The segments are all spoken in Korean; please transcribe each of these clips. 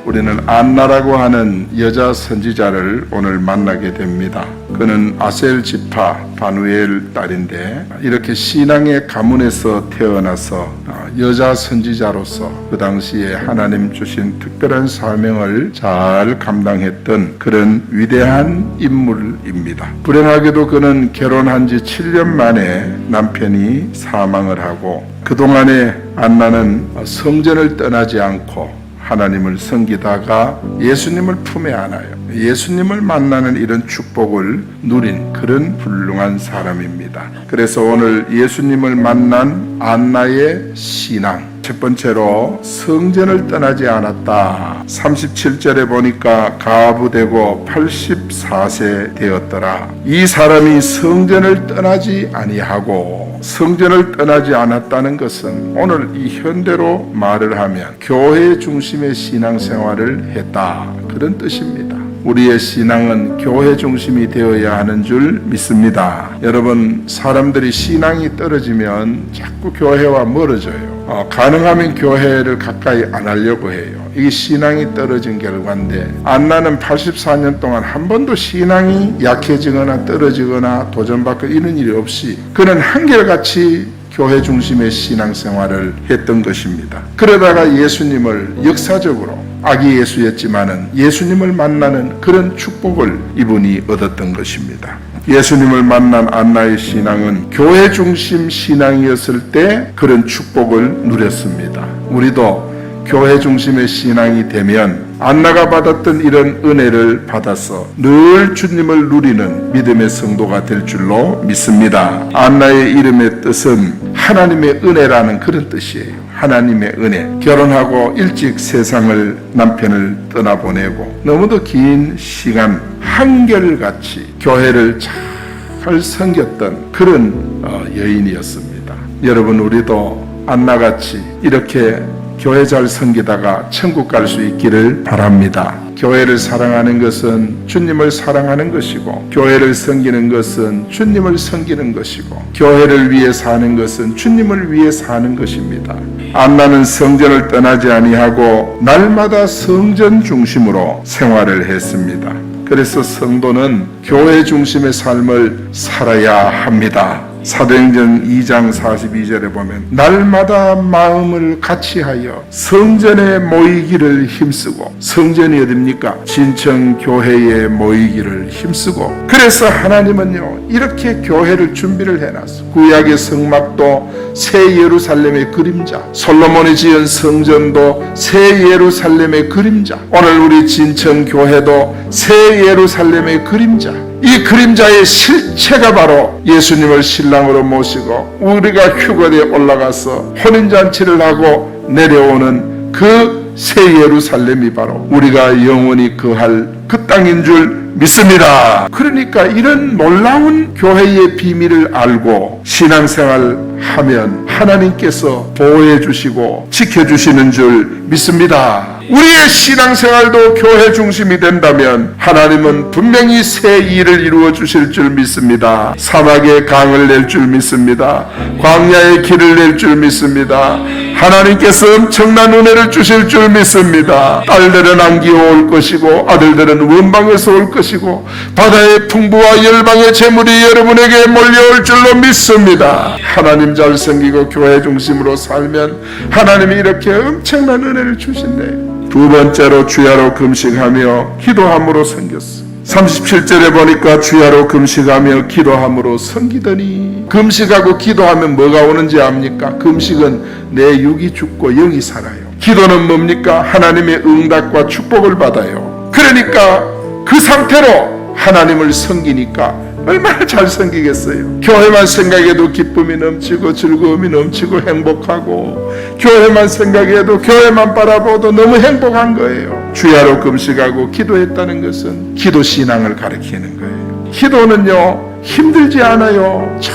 우리는 안나라고 하는 여자 선지자를 오늘 만나게 됩니다. 그는 아셀 지파 바누엘 딸인데 이렇게 신앙의 가문에서 태어나서 여자 선지자로서 그 당시에 하나님 주신 특별한 사명을 잘 감당했던 그런 위대한 인물입니다. 불행하게도 그는 결혼한 지 7년 만에 남편이 사망을 하고 그동안에 안나는 성전을 떠나지 않고 하나님을 섬기다가 예수님을 품에 안아요. 예수님을 만나는 이런 축복을 누린 그런 훌륭한 사람입니다. 그래서 오늘 예수님을 만난 안나의 신앙, 첫 번째로 성전을 떠나지 않았다. 37절에 보니까 가부되고 84세 되었더라. 이 사람이 성전을 떠나지 아니하고 성전을 떠나지 않았다는 것은 오늘 이 현대로 말을 하면 교회 중심의 신앙생활을 했다, 그런 뜻입니다. 우리의 신앙은 교회 중심이 되어야 하는 줄 믿습니다. 여러분, 사람들이 신앙이 떨어지면 자꾸 교회와 멀어져요. 가능하면 교회를 가까이 안 하려고 해요. 이게 신앙이 떨어진 결과인데, 안나는 84년 동안 한 번도 신앙이 약해지거나 떨어지거나 도전받고 이런 일이 없이 그는 한결같이 교회 중심의 신앙생활을 했던 것입니다. 그러다가 예수님을 역사적으로 아기 예수였지만은 예수님을 만나는 그런 축복을 이분이 얻었던 것입니다. 예수님을 만난 안나의 신앙은 교회 중심 신앙이었을 때 그런 축복을 누렸습니다. 우리도 교회 중심의 신앙이 되면 안나가 받았던 이런 은혜를 받아서 늘 주님을 누리는 믿음의 성도가 될 줄로 믿습니다. 안나의 이름의 뜻은 하나님의 은혜라는 그런 뜻이에요. 하나님의 은혜. 결혼하고 일찍 세상을 남편을 떠나보내고 너무도 긴 시간 한결같이 교회를 잘 섬겼던 그런 여인이었습니다. 여러분, 우리도 안나같이 이렇게 교회 잘 섬기다가 천국 갈 수 있기를 바랍니다. 교회를 사랑하는 것은 주님을 사랑하는 것이고, 교회를 섬기는 것은 주님을 섬기는 것이고, 교회를 위해 사는 것은 주님을 위해 사는 것입니다. 안나는 성전을 떠나지 아니하고 날마다 성전 중심으로 생활을 했습니다. 그래서 성도는 교회 중심의 삶을 살아야 합니다. 사도행전 2장 42절에 보면 날마다 마음을 같이하여 성전에 모이기를 힘쓰고, 성전이 어딥니까? 진천교회에 모이기를 힘쓰고, 그래서 하나님은요 이렇게 교회를 준비를 해놨어. 구약의 성막도 새 예루살렘의 그림자, 솔로몬이 지은 성전도 새 예루살렘의 그림자, 오늘 우리 진천교회도 새 예루살렘의 그림자, 이 그림자의 실체가 바로 예수님을 신랑으로 모시고 우리가 휴거리에 올라가서 혼인잔치를 하고 내려오는 그 새 예루살렘이 바로 우리가 영원히 거할 그 땅인 줄 믿습니다. 그러니까 이런 놀라운 교회의 비밀을 알고 신앙생활 하면 하나님께서 보호해 주시고 지켜주시는 줄 믿습니다. 우리의 신앙생활도 교회 중심이 된다면 하나님은 분명히 새 일을 이루어 주실 줄 믿습니다. 사막에 강을 낼 줄 믿습니다. 광야에 길을 낼 줄 믿습니다. 하나님께서 엄청난 은혜를 주실 줄 믿습니다. 딸들은 안기어 올 것이고 아들들은 원방에서 올 것이고 바다의 풍부와 열방의 재물이 여러분에게 몰려올 줄로 믿습니다. 하나님 잘 섬기고 교회 중심으로 살면 하나님이 이렇게 엄청난 은혜를 주신대요. 두 번째로 주야로 금식하며 기도함으로 섬겼어. 37절에 보니까 주야로 금식하며 기도함으로 섬기더니, 금식하고 기도하면 뭐가 오는지 압니까? 금식은 내 육이 죽고 영이 살아요. 기도는 뭡니까? 하나님의 응답과 축복을 받아요. 그러니까 그 상태로 하나님을 섬기니까 얼마나 잘 섬기겠어요. 교회만 생각해도 기쁨이 넘치고 즐거움이 넘치고 행복하고, 교회만 생각해도 교회만 바라보도 너무 행복한 거예요. 주야로 금식하고 기도했다는 것은 기도 신앙을 가리키는 거예요. 기도는요 힘들지 않아요. 저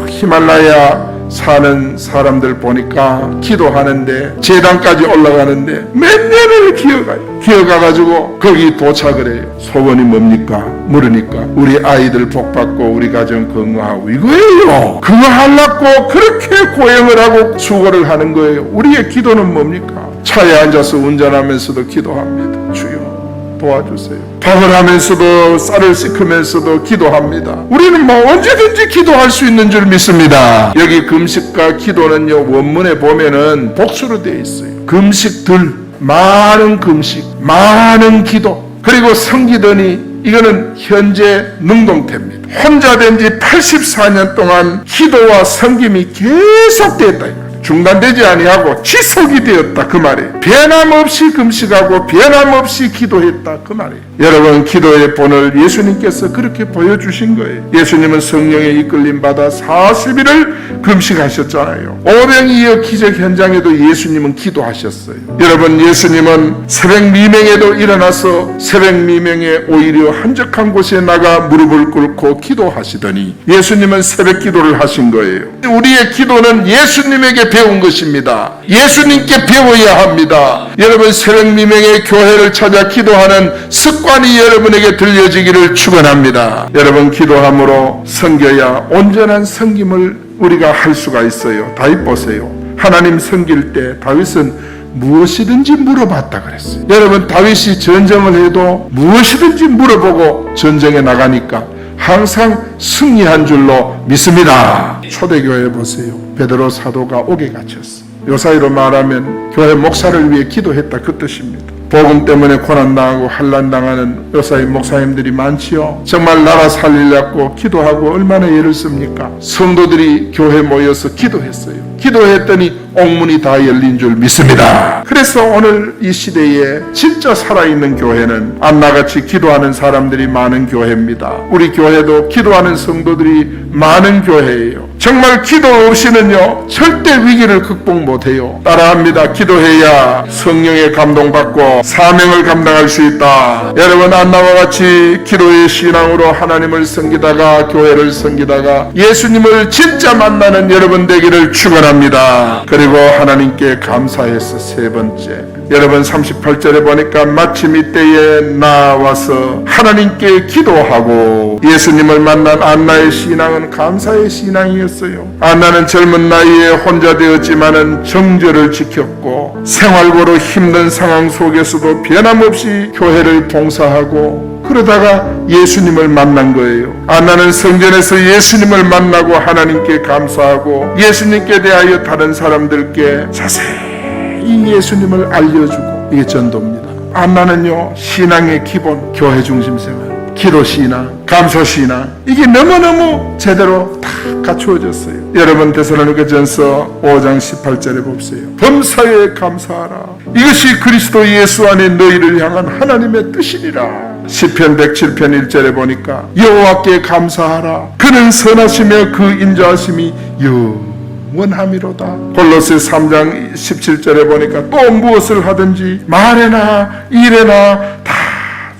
히말라야 사는 사람들 보니까 기도하는데 제단까지 올라가는데 몇 년을 기어가가지고 거기 도착을 해요. 소원이 뭡니까? 물으니까 우리 아이들 복받고 우리 가정 건강하고 이거예요. 그거 하려고 그렇게 고행을 하고 수고를 하는 거예요. 우리의 기도는 뭡니까? 차에 앉아서 운전하면서도 기도합니다. 도와주세요. 밥을 하면서도 쌀을 씻으면서도 기도합니다. 우리는 언제든지 기도할 수 있는 줄 믿습니다. 여기 금식과 기도는요, 원문에 보면은 복수로 되어 있어요. 금식들, 많은 금식, 많은 기도, 그리고 성기더니 이거는 현재 능동태입니다. 혼자 된 지 84년 동안 기도와 섬김이 계속됐다. 중단되지 아니하고 지속이 되었다, 그 말이에요. 변함없이 금식하고 변함없이 기도했다, 그 말이에요. 여러분, 기도의 본을 예수님께서 그렇게 보여주신 거예요. 예수님은 성령에 이끌림 받아 40일을 금식하셨잖아요. 오병이어 기적 현장에도 예수님은 기도하셨어요. 여러분, 예수님은 새벽 미명에도 일어나서 새벽 미명에 오히려 한적한 곳에 나가 무릎을 꿇고 기도하시더니 예수님은 새벽 기도를 하신 거예요. 우리의 기도는 예수님에게 배운 것입니다. 예수님께 배워야 합니다. 여러분, 새벽 미명에 교회를 찾아 기도하는 습관이 여러분에게 들려지기를 축원합니다. 여러분, 기도함으로 섬겨야 온전한 섬김을 우리가 할 수가 있어요. 다윗 보세요. 하나님 섬길 때 다윗은 무엇이든지 물어봤다 그랬어요. 여러분, 다윗이 전쟁을 해도 무엇이든지 물어보고 전쟁에 나가니까 항상 승리한 줄로 믿습니다. 초대교회 보세요. 베드로 사도가 옥에 갇혔어. 요사이로 말하면 교회 목사를 위해 기도했다, 그 뜻입니다. 복음 때문에 고난당하고 환난당하는 요사이 목사님들이 많지요. 정말 나라 살리려고 기도하고 얼마나 애를 씁니까? 성도들이 교회 모여서 기도했어요. 기도했더니 옥문이 다 열린 줄 믿습니다. 그래서 오늘 이 시대에 진짜 살아있는 교회는 안나같이 기도하는 사람들이 많은 교회입니다. 우리 교회도 기도하는 성도들이 많은 교회예요. 정말 기도 없이는요, 절대 위기를 극복 못해요. 따라합니다. 기도해야 성령의 감동받고 사명을 감당할 수 있다. 여러분, 안나와 같이 기도의 신앙으로 하나님을 섬기다가 교회를 섬기다가 예수님을 진짜 만나는 여러분 되기를 축원합니다. 그리고 하나님께 감사해서 세 번째, 여러분 38절에 보니까 마침 이때에 나와서 하나님께 기도하고 예수님을 만난 안나의 신앙은 감사의 신앙이었어요. 안나는 젊은 나이에 혼자 되었지만은 정절을 지켰고 생활고로 힘든 상황 속에서도 변함없이 교회를 봉사하고 그러다가 예수님을 만난 거예요. 안나는 성전에서 예수님을 만나고 하나님께 감사하고 예수님께 대하여 다른 사람들께 자세히 예수님을 알려주고, 이게 전도입니다. 안나는요, 신앙의 기본, 교회 중심 생활, 기도 신앙, 감사 신앙, 이게 너무너무 제대로 다 갖추어졌어요. 여러분, 데살로니가전서 5장 18절에 봅세요. 범사에 감사하라. 이것이 그리스도 예수 안에 너희를 향한 하나님의 뜻이니라. 시편 107편 1절에 보니까 여호와께 감사하라. 그는 선하시며 그 인자하심이 원함이로다. 골로새 3장 17절에 보니까 또 무엇을 하든지 말에나 일에나 다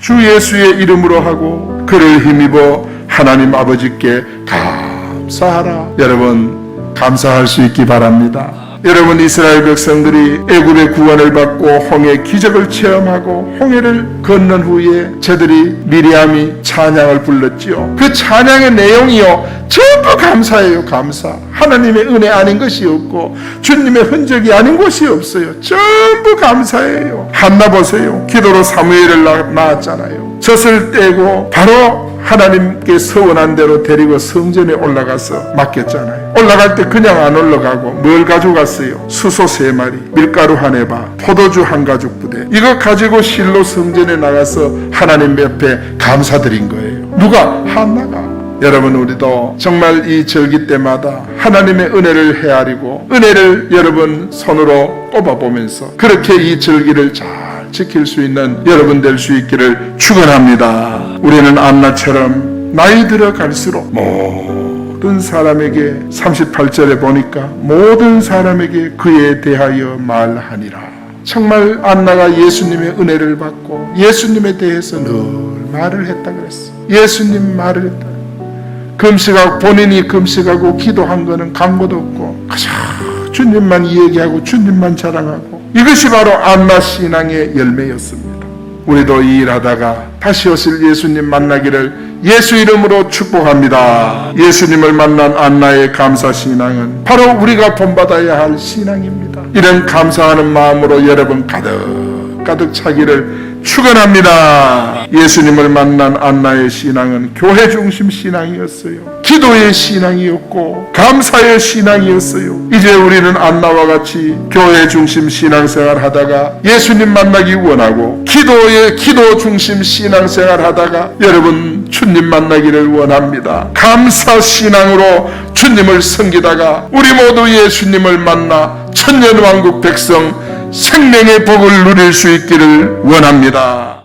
주 예수의 이름으로 하고 그를 힘입어 하나님 아버지께 감사하라. 여러분, 감사할 수 있기 바랍니다. 여러분, 이스라엘 백성들이 애굽의 구원을 받고 홍해 기적을 체험하고 홍해를 건넌 후에 저들이 미리암이 찬양을 불렀지요. 그 찬양의 내용이요, 전부 감사예요. 감사. 하나님의 은혜 아닌 것이 없고 주님의 흔적이 아닌 것이 없어요. 전부 감사예요. 한나 보세요. 기도로 사무엘을 낳았잖아요. 젖을 떼고 바로 하나님께 서원한 대로 데리고 성전에 올라가서 맡겼잖아요. 올라갈 때 그냥 안 올라가고 뭘 가져갔어요? 수소 3마리, 밀가루 1해바, 포도주 1가죽 부대. 이거 가지고 실로 성전에 나가서 하나님 옆에 감사드린 거예요. 누가? 한나가. 여러분, 우리도 정말 이 절기 때마다 하나님의 은혜를 헤아리고 은혜를 여러분 손으로 꼽아보면서 그렇게 이 절기를 잘 지킬 수 있는 여러분 될 수 있기를 축원합니다. 우리는 안나처럼 나이 들어갈수록 모든 사람에게 38절에 보니까 모든 사람에게 그에 대하여 말하니라. 정말 안나가 예수님의 은혜를 받고 예수님에 대해서 늘 말을 했다 그랬어. 예수님 말을 했다. 금식하고 본인이 금식하고 기도한 거는 광고도 없고 그저 주님만 얘기하고 주님만 자랑하고, 이것이 바로 안나 신앙의 열매였습니다. 우리도 이 일하다가 다시 오실 예수님 만나기를 예수 이름으로 축복합니다. 예수님을 만난 안나의 감사 신앙은 바로 우리가 본받아야 할 신앙입니다. 이런 감사하는 마음으로 여러분 가득 차기를 축원합니다. 예수님을 만난 안나의 신앙은 교회 중심 신앙이었어요. 기도의 신앙이었고 감사의 신앙이었어요. 이제 우리는 안나와 같이 교회 중심 신앙생활 하다가 예수님 만나기 원하고 기도 중심 신앙생활 하다가 여러분 주님 만나기를 원합니다. 감사 신앙으로 주님을 섬기다가 우리 모두 예수님을 만나 천년왕국 백성 생명의 복을 누릴 수 있기를 원합니다.